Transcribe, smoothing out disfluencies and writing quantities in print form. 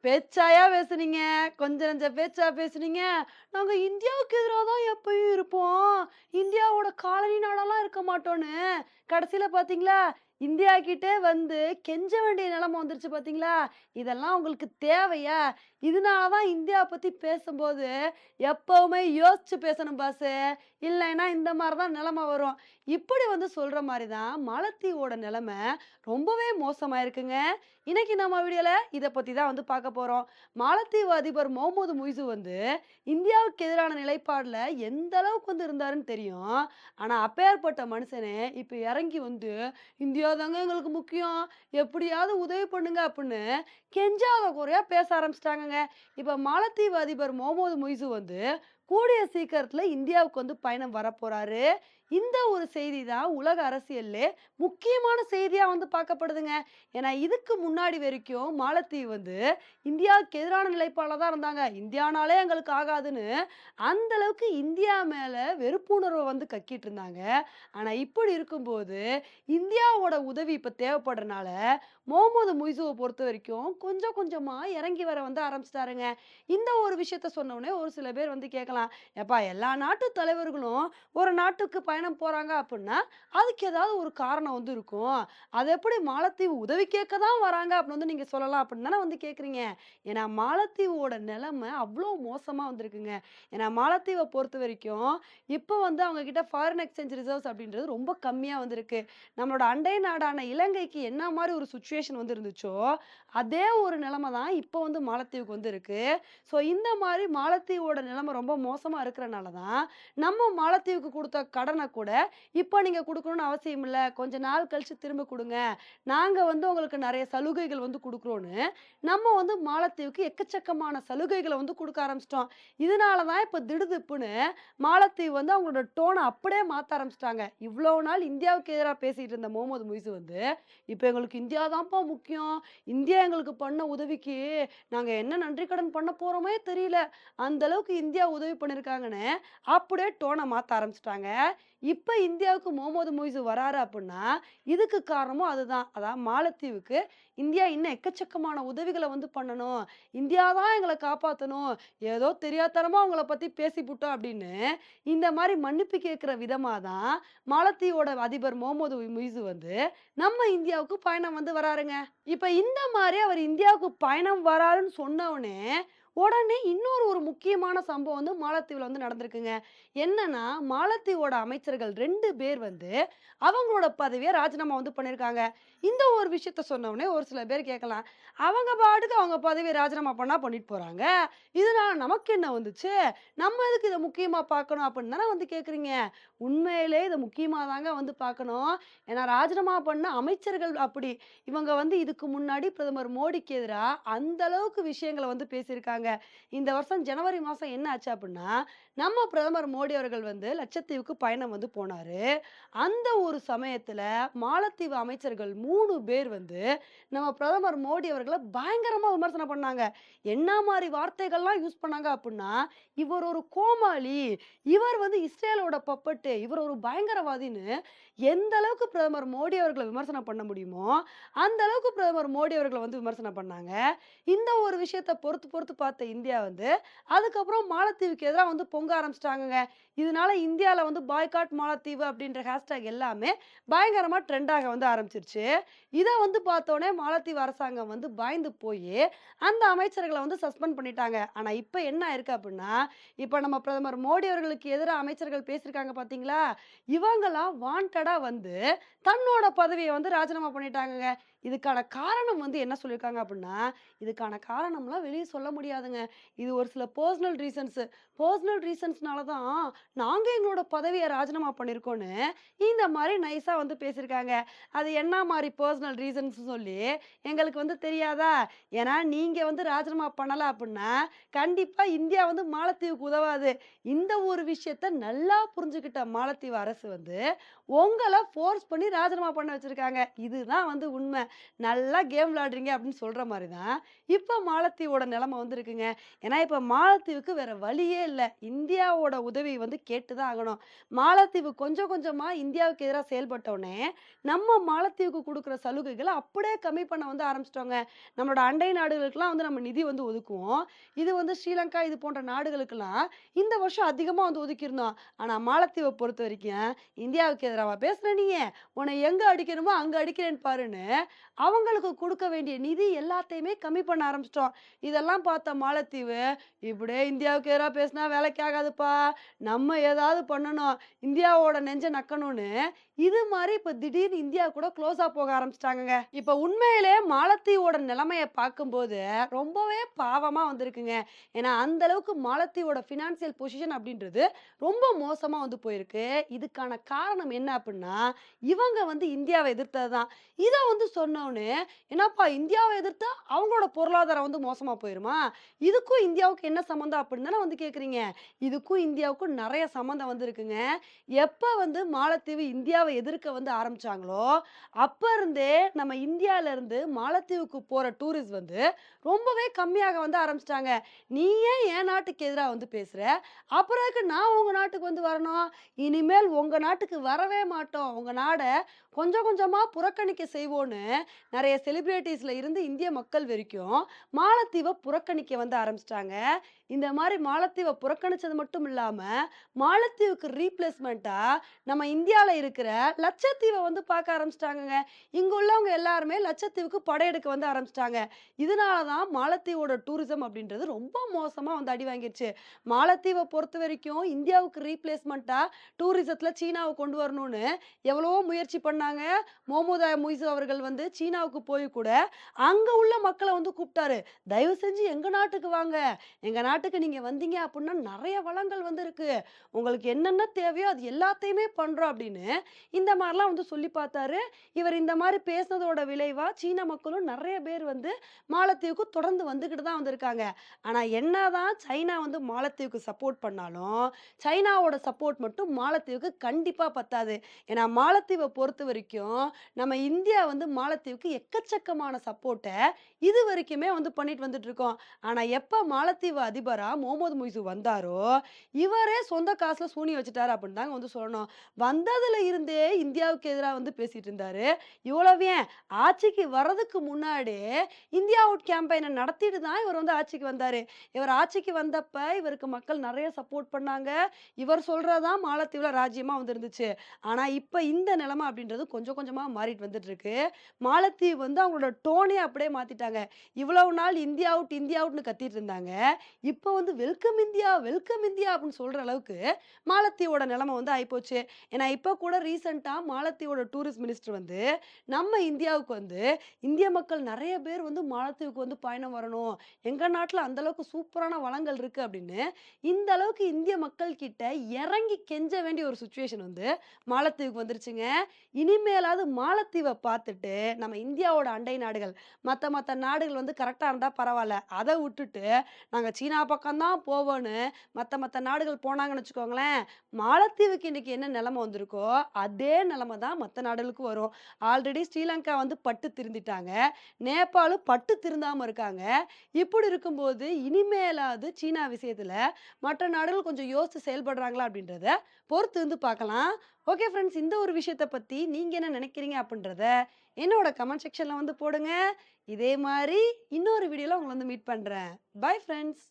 பேச்சாயா பேசுனீங்க. கொஞ்சம் நெஞ்ச பேச்சா பேசுனீங்க. நாங்க இந்தியாவுக்கு எதிரா தான் எப்பயும் இருப்போம். இந்தியாவோட காலனி நாடாலாம் இருக்க மாட்டோன்னு. கடைசில பார்த்தீங்களா, இந்தியா கிட்ட வந்து கெஞ்ச வேண்டிய நிலைமை வந்துருச்சு பார்த்தீங்களா? இதெல்லாம் உங்களுக்கு தேவையா? இதனால தான் இந்தியா பத்தி பேசும்போது எப்பவுமே யோசிச்சு பேசணும் பாஸு. இல்லைன்னா இந்த மாரி தான் நிலைமை வரும். இப்படி வந்து சொல்ற மாரி தான் மாலத்தீவோட நிலைமை ரொம்பவே மோசமாயிருக்குங்க. இன்னைக்கு நம்ம வீடியோல இத பத்தி தான் வந்து பார்க்க போறோம். மாலத்தீவு அதிபர் முகமது முய்ஸு வந்து இந்தியாவுக்கு எதிரான நிலைப்பாடுல எந்த அளவுக்கு வந்து இருந்தாருன்னு தெரியும். ஆனா அப்பேற்பட்ட மனுஷனே இப்ப இறங்கி வந்து இந்தியா தாங்க எங்களுக்கு முக்கியம். எப்படியாவது உதவி பண்ணுங்க அப்படின்னு கெஞ்சாத குறையா பேச ஆரம்பிச்சுட்டாங்கங்க. இப்ப மாலத்தீவு அதிபர் முகமது முய்ஸு வந்து கூடிய சீக்கிரத்துல இந்தியாவுக்கு வந்து பயணம் வரப்போறாரு. இந்த ஒரு செய்தி தான் உலக அரசியல்லே முக்கியமான செய்தியா வந்து பார்க்கப்படுதுங்க. ஏன்னா இதுக்கு முன்னாடி வரைக்கும் மாலத்தீவு வந்து இந்தியாவுக்கு எதிரான நிலைப்பாடுல தான் இருந்தாங்க. இந்தியானாலே எங்களுக்கு ஆகாதுன்னு அந்த அளவுக்கு இந்தியா மேல வெறுப்புணர்வ வந்து கக்கிட்டு இருந்தாங்க. ஆனா இப்படி இருக்கும்போது இந்தியாவோட உதவி இப்ப தேவைப்படுறனால முகமது முய்ஸுவ பொறுத்தவரைக்கும் கொஞ்சம் கொஞ்சமா இறங்கி வர வந்து ஆரம்பிச்சுட்டாருங்க. இந்த ஒரு விஷயத்த சொன்ன உடனே ஒரு சில பேர் வந்து கேட்கலாம், "ஏப்பா எல்லா நாட்டு தலைவர்களும் ஒரு நாட்டுக்கு பயணம் போறாங்க அப்புட்ன்னா, அதுக்கு ஏதாவது ஒரு காரணம் வந்து இருக்கும். அது எப்படி மாலத்தீவு உதவி கேட்க தான் வராங்க அப்படின்னு வந்து நீங்க சொல்லலாம் அப்படின்னு தானே வந்து கேட்குறீங்க. ஏன்னா மாலத்தீவோட நிலைமை அவ்வளோ மோசமா வந்திருக்குங்க. ஏன்னா மாலத்தீவ பொறுத்தவரைக்கும், இப்போ வந்து அவங்க கிட்ட ஃபாரின் எக்ஸ்சேஞ்ச் ரிசர்வ்ஸ் அப்படின்றது ரொம்ப கம்மியா வந்திருக்கு. நம்மளோட அண்டை நாடான இலங்கைக்கு என்ன மாரி ஒரு சிச்சுவேஷன் வந்து இருந்துச்சோ, அதே ஒரு நிலைமை தான் இப்போ வந்து மாலத்தீவுக்கு வந்து இருக்கு. ஸோ இந்த மாரி மாலத்தீவோட நிலைமை ரொம்ப மோசமா இருக்கிறனால தான், நம்ம மாலத்தீவுக்கு குடுத்த கடன கூட, இப்ப நீங்க குடுக்கணும்னு அவசியம் இல்ல. கொஞ்ச நாள் கழிச்சு திரும்ப குடுங்க. நாங்க வந்து உங்களுக்கு நெறைய சலுகைகள் வந்து குடுக்குறோன்னு, நம்ம வந்து மாலத்தீவுக்கு எக்கச்சக்கமான சலுகைகள வந்து குடுக்க ஆரம்பிச்சுட்டோம். இதனால தான் இப்ப திடுதிப்புன்னு மாலத்தீவு வந்து அவங்களோட டோன அப்படியே மாத்த ஆரம்பிச்சுட்டாங்க. இவ்ளோ நாள் இந்தியாவுக்கு எதிரா பேசிட்டு இருந்த முகமது முய்ஸு வந்து, இப்ப எங்களுக்கு இந்தியா தான்ப்பா முக்கியம். இந்தியா எங்களுக்கு பண்ண உதவிக்கு நாங்க என்ன நன்றி கடன் பண்ண போறோமே தெரியல. அந்த அளவுக்கு இந்தியா உதவி பண்ணியிருக்காங்கன்னு, அப்படியே டோன மாத்த ஆரம்பிச்சுட்டாங்க. இப்ப இந்தியாவுக்கு முகமது முய்ஸு வராரு அப்புட்ன்னா, இதுக்கு காரணமும் அதுதான். அதான் மாலத்தீவுக்கு இந்தியா இன்னும் எக்கச்சக்கமான உதவிகள வந்து பண்ணணும். இந்தியா தான் எங்கள காப்பாத்தணும். ஏதோ தெரியாத்தனமா அவங்கள பத்தி பேசிப்புட்டோம் அப்படின்னு, இந்த மாரி மன்னிப்பு கேட்கிற விதமா தான் மாலத்தீவோட அதிபர் முகமது முய்ஸு வந்து நம்ம இந்தியாவுக்கு பயணம் வந்து வராருங்க. இப்ப இந்த மாரி அவர் இந்தியாவுக்கு பயணம் வராருன்னு சொன்னவுனே, உடனே இன்னொரு ஒரு முக்கியமான சம்பவம் வந்து மாலத்தீவுல வந்து நடந்திருக்குங்க. என்னன்னா, மாலத்தீவோட அமைச்சர்கள் 2 பேர் வந்து அவங்களோட பதவிய ராஜினாமா வந்து பண்ணியிருக்காங்க. இந்த ஒரு விஷயத்த சொன்னவுனே ஒரு சில பேர் கேட்கலாம். அவங்க பாட்டுக்கு அவங்க பதவிய ராஜினாமா பண்ணா பண்ணிட்டு போறாங்க. இதனால நமக்கு என்ன வந்துச்சு? நம்ம எதுக்கு இத முக்கியமா பார்க்கணும் அப்படின்னு தானே வந்து கேட்குறீங்க. உண்மையிலே இத முக்கியமா தாங்க வந்து பார்க்கணும். ஏன்னா ராஜினாமா பண்ண அமைச்சர்கள் அப்படி. இவங்க வந்து இதுக்கு முன்னாடி பிரதமர் மோடிக்கு எதிரா அந்த அளவுக்கு விஷயங்கள வந்து பேசியிருக்காங்க. இந்த வருஷம் ஜனவரி மாசம் என்ன ஆச்சு அப்டின்னா, நம்ம பிரதமர் மோடி அவர்கள் வந்து லட்சத்தீவுக்கு பயணம் வந்து போனாரு. அந்த ஒரு சமயத்துல மாலத்தீவு அமைச்சர்கள் 3 பேர் வந்து நம்ம பிரதமர் மோடி அவர்கள பயங்கரமா விமர்சனம் பண்ணாங்க. என்ன மாரி வார்த்தைகள்லாம் யூஸ் பண்ணாங்க அப்டின்னா, "இவர் ஒரு கோமாளி, இவர் வந்து இஸ்ரேலோட பப்பட்டு, இவர் ஒரு பயங்கரவாதின்னு" எந்த அளவுக்கு பிரதமர் மோடி அவர்கள விமர்சனம் பண்ண முடியுமோ, அந்த அளவுக்கு பிரதமர் மோடி அவர்கள வந்து விமர்சனம் பண்ணாங்க. இந்த ஒரு விஷயத்த பொறுத்து பொறுத்து பார்த்த இந்தியா வந்து, அதுக்கப்புறம் மாலத்தீவுக்கு எதிரா வந்து பொங்க ஆரம்பிச்சுட்டாங்கங்க. இதனால இந்தியால வந்து பாய்காட் மாலத்தீவு அப்படின்ற ஹேஷ்டேக் எல்லாமே பயங்கரமா ட்ரெண்ட் ஆக வந்து ஆரம்பிச்சுருச்சு. இத வந்து பார்த்தோனே மாலத்தீவு அரசாங்கம் வந்து பயந்து போயி, அந்த அமைச்சர்கள வந்து சஸ்பெண்ட் பண்ணிட்டாங்க. ஆனா இப்ப என்ன ஆயிருக்கு அப்டின்னா, இப்ப நம்ம பிரதமர் மோடி அவர்களுக்கு எதிரா அமைச்சர்கள் பேசியிருக்காங்க பார்த்தீங்களா? இவங்கலாம் வாண்டடா வந்து தன்னோட பதவிய வந்து ராஜினாமா பண்ணிட்டாங்கங்க. இதுக்கான காரணம் வந்து என்ன சொல்லியிருக்காங்க அப்டின்னா, இதுக்கான காரணம்லாம் வெளிய சொல்ல முடியாதுங்க. இது ஒரு சில பெர்சனல் ரீசன்ஸு. பெர்சனல் ரீசன்ஸ்னால தான் நாங்க எங்களோட பதவிய ராஜினாமா பண்ணியிருக்கோன்னு, இந்த மாரி நைஸா வந்து பேசியிருக்காங்க. அது என்ன மாரி பெர்சனல் ரீசன்ஸ் சொல்லி எங்களுக்கு வந்து தெரியாதா? ஏன்னா நீங்க வந்து ராஜினாமா பண்ணல அப்டின்னா, கண்டிப்பா இந்தியா வந்து மாலத்தீவுக்கு உதவாது. இந்த ஒரு விஷயத்த நல்லா புரிஞ்சுகிட்ட மாலத்தீவு அரசு வந்து, உங்கள ஃபோர்ஸ் பண்ணி ராஜினாமா பண்ண வச்சிருக்காங்க. இதுதான் வந்து உண்ம. நல்லா கேம் விளையாடுறீங்க அப்படின்னு சொல்ற மாரி தான், இப்ப மாலத்தீவோட நிலைமை வந்து இருக்குங்க. ஏன்னா, இப்ப மாலத்தீவுக்கு வேற வழியே இல்ல. இந்தியாவோட உதவி வந்து கேட்டு தான் ஆகணும். மாலத்தீவு கொஞ்சம் கொஞ்சமா இந்தியாவுக்கு எதிரா செயல்பட்டோனே, நம்ம மாலத்தீவுக்கு குடுக்குற சலுகைகள அப்படியே கம்மி பண்ண வந்து ஆரம்பிச்சுட்டோங்க. நம்மளோட அண்டை நாடுகளுக்கெல்லாம் வந்து நம்ம நிதி வந்து ஒதுக்குவோம். இது வந்து ஸ்ரீலங்கா இது போன்ற நாடுகளுக்கெல்லாம் இந்த வருஷம் அதிகமா வந்து ஒதுக்கியிருந்தோம். ஆனா மாலத்தீவ பொறுத்தவரைக்கும், "இந்தியாவுக்கு எதிராவா பேசுற நீயு? உன்னை எங்க அடிக்கணுமோ அங்க அடிக்கிறேன் பாருன்னு" அவங்களுக்கு குடுக்க வேண்டிய நிதி எல்லாத்தையுமே கம்மி பண்ண ஆரம்பிச்சுட்டோம். இதெல்லாம் பார்த்த மாலத்தீவு, "இப்படியே இந்தியாவுக்கு எதிரா பேசினா வேலைக்கு ஆகாதுப்பா. நம்ம ஏதாவது பண்ணணும். இந்தியாவோட நெஞ்ச நக்கணும்னு" இது மாரி இப்ப திடீர்னு இந்தியா கூட க்ளோஸா போக ஆரம்பிச்சுட்டாங்கங்க. இப்ப உண்மையிலே மாலத்தீவோட நிலைமைய பார்க்கும்போது, ரொம்பவே பாவமா வந்திருக்குங்க. ஏன்னா, அந்த அளவுக்கு மாலத்தீவோட ஃபினான்சியல் பொசிஷன் அப்படின்றது ரொம்ப மோசமா வந்து போயிருக்கு. இதுக்கான காரணம் என்ன அப்டின்னா, இவங்க வந்து இந்தியாவ எதிர்த்தது தான். இத வந்து சொன்னோனே, "என்னப்பா இந்தியாவ எதிர்த்தா அவங்களோட பொருளாதாரம் வந்து மோசமா போயிருமா? இதுக்கும் இந்தியாவுக்கும் என்ன சம்மந்தம்?" அப்படின்னு தானே வந்து கேட்குறீங்க. இதுக்கும் இந்தியாவுக்கும் நெறைய சம்மந்தம் வந்து இருக்குங்க. எப்ப வந்து மாலத்தீவு இந்தியாவ எதிர்க்க வந்து ஆரம்பிச்சாங்களோ, அப்ப இருந்தே நம்ம இந்தியால இருந்து மாலத்தீவுக்கு போற டூரிஸ்ட் வந்து ரொம்பவே கம்மியாக வந்து ஆரம்பிச்சுட்டாங்க. "நீ ஏன் என் நாட்டுக்கு எதிரா வந்து பேசுற? அப்புறம் எதுக்கு நான் உங்க நாட்டுக்கு வந்து வரணும்? இனிமேல் உங்க நாட்டுக்கு வரவே மாட்டோம். உங்க நாட கொஞ்சம் கொஞ்சமா புறக்கணிக்க செய்வோன்னு" நெறைய செலிபிரிட்டீஸ்ல இருந்து இந்திய மக்கள் வரைக்கும் மாலத்தீவ புறக்கணிக்க வந்து ஆரம்பிச்சுட்டாங்க. இந்த மாரி மாலத்தீவ புறக்கணிச்சது மட்டும் இல்லாம, மாலத்தீவுக்கு ரீப்ளேஸ்மென்ட்டா நம்ம இந்தியால இருக்கிற லட்சத்தீவ வந்து பார்க்க ஆரம்பிச்சுட்டாங்கங்க. இங்க உள்ளவங்க எல்லாருமே லட்சத்தீவுக்கு படையெடுக்க வந்து ஆரம்பிச்சுட்டாங்க. இதனால தான் மாலத்தீவோட டூரிசம் அப்படின்றது ரொம்ப மோசமா வந்து அடி வாங்கிருச்சு. மாலத்தீவ பொறுத்தவரைக்கும் இந்தியாவுக்கு ரீப்ளேஸ்மென்ட்டா டூரிசத்துல சீனாவ கொண்டு வரணும்னு எவ்வளவோ முயற்சி பண்ணாங்க. மொஹமூத் முய்ஸு அவர்கள் வந்து சீனாவுக்கு போய் கூட அங்க உள்ள மக்கள வந்து கூப்பிட்டாரு. "தயவு செஞ்சு எங்க நாட்டுக்கு வாங்க. எங்க நாட்டுக்கு நீங்க வந்தீங்க அப்புட்ன்னா நெறைய வளங்கள் வந்து இருக்கு. உங்களுக்கு என்னென்ன தேவையோ அது எல்லாத்தையுமே பண்றோம்" அப்படின்னு இந்த மாரிலாம் வந்து சொல்லி பார்த்தாரு. இவர் இந்த மாரி பேசுனதோட விளைவா சீன மக்களும் நெறைய பேர் வந்து மாலத்தீவுக்கு தொடர்ந்து வந்துகிட்டு தான் வந்திருக்காங்க. ஆனா என்னதான் சைனா வந்து மாலத்தீவுக்கு சப்போர்ட் பண்ணாலும், சைனாவோட சப்போர்ட் மட்டும் மாலத்தீவுக்கு கண்டிப்பா பத்தாது. ஏன்னா மாலத்தீவ பொறுத்தவரைக்கும், நம்ம இந்தியா வந்து மாலத்தீவுக்கு எக்கச்சக்கமான சப்போர்ட்ட இதுவரைக்குமே வந்து பண்ணிட்டு வந்துட்டு இருக்கோம். ஆனா எப்ப மாலத்தீவு அதிபரா முகமது முய்ஸு வந்தாரோ, இவரே சொந்த காசுல சூனியம் வச்சுட்டாரு அப்படின்னு தாங்க வந்து சொல்லணும். வந்ததுல இருந்தே இந்தியாவுக்கு எதிரா வந்து பேசிட்டு இருந்தாரு. இவ்வளவு ஏன் ஆட்சிக்கு வர்றதுக்கு முன்னாடியே இந்தியா அவுட் கேம்பெயின நடத்திட்டு தான் இவர் வந்து ஆட்சிக்கு வந்தாரு. இவர் ஆட்சிக்கு வந்தப்ப இவருக்கு மக்கள் நெறைய சப்போர்ட் பண்ணாங்க. இவர் சொல்றது தான் மாலத்தீவுல ராஜ்யமா வந்து இருந்துச்சு. ஆனா இப்ப இந்த நிலைமை அப்படின்றது கொஞ்சம் கொஞ்சமா மாறிட்டு வந்துட்டு இருக்கு. மாலத்தீவு வந்து அவங்களோட டோனே அப்படியே மாத்திட்டாங்க. இவ்வளவு நாள் இந்தியா அவுட், இந்தியா அவுட்ன்னு கத்திட்டு இருந்தாங்க. இப்ப வந்து வெல்கம் இந்தியா, வெல்கம் இந்தியா அப்படின்னு சொல்ற அளவுக்கு மாலத்தீவோட நிலைமை வந்து ஆயிப்போச்சு. ஏன்னா இப்ப கூட ரீசென்ட்டா மாலத்தீவோட டூரிஸ்ட் மினிஸ்டர் வந்து நம்ம இந்தியாவுக்கு வந்து இந்திய மக்கள் நெறைய பேர் வந்து மாலத்தீவுக்கு வந்து பயணம் வரணும். எங்க நாட்டுல அந்த அளவுக்கு சூப்பரான வளங்கள் இருக்கு அப்படின்னு, இந்த அளவுக்கு இந்திய மக்கள் கிட்ட இறங்கி கெஞ்ச வேண்டிய ஒரு சிச்சுவேஷன் வந்து மாலத்தீவுக்கு வந்துருச்சுங்க. இனிமேலாவது மாலத்தீவ பார்த்துட்டு, நம்ம இந்தியாவோட அண்டை நாடுகள், மத்த நாடுகள் வந்து கரெக்ட்டா இருந்தா பரவால்ல. அத விட்டுட்டு, நாங்க சீனா பக்கம் தான் போவோன்னு மத்த நாடுகள் போனாங்கன்னு வச்சுக்கோங்களேன், மாலத்தீவுக்கு இன்னைக்கு என்ன நிலைமை வந்திருக்கோ, அதே நிலைமை தான் மத்த நாடுகளுக்கும் வரும். ஆல்ரெடி ஸ்ரீலங்கா வந்து பட்டு திருந்திட்டாங்க. நேபாளும் பட்டு திருந்தாம இருக்காங்க. இப்படி இருக்கும்போது, இனிமேலாவது சீனா விஷயத்துல மற்ற நாடுகள் கொஞ்சம் யோசிச்சு செயல்படுறாங்களா அப்படின்றத பொறுத்து இருந்து பார்க்கலாம். ஓகே ஃப்ரெண்ட்ஸ், இந்த ஒரு விஷயத்த பத்தி நீங்க என்ன நினைக்கிறீங்க அப்படின்றத என்னோட கமெண்ட் செக்ஷன்ல வந்து போடுங்க. இதே மாரி இன்னொரு வீடியோல உங்கள வந்து மீட் பண்றேன். Bye friends.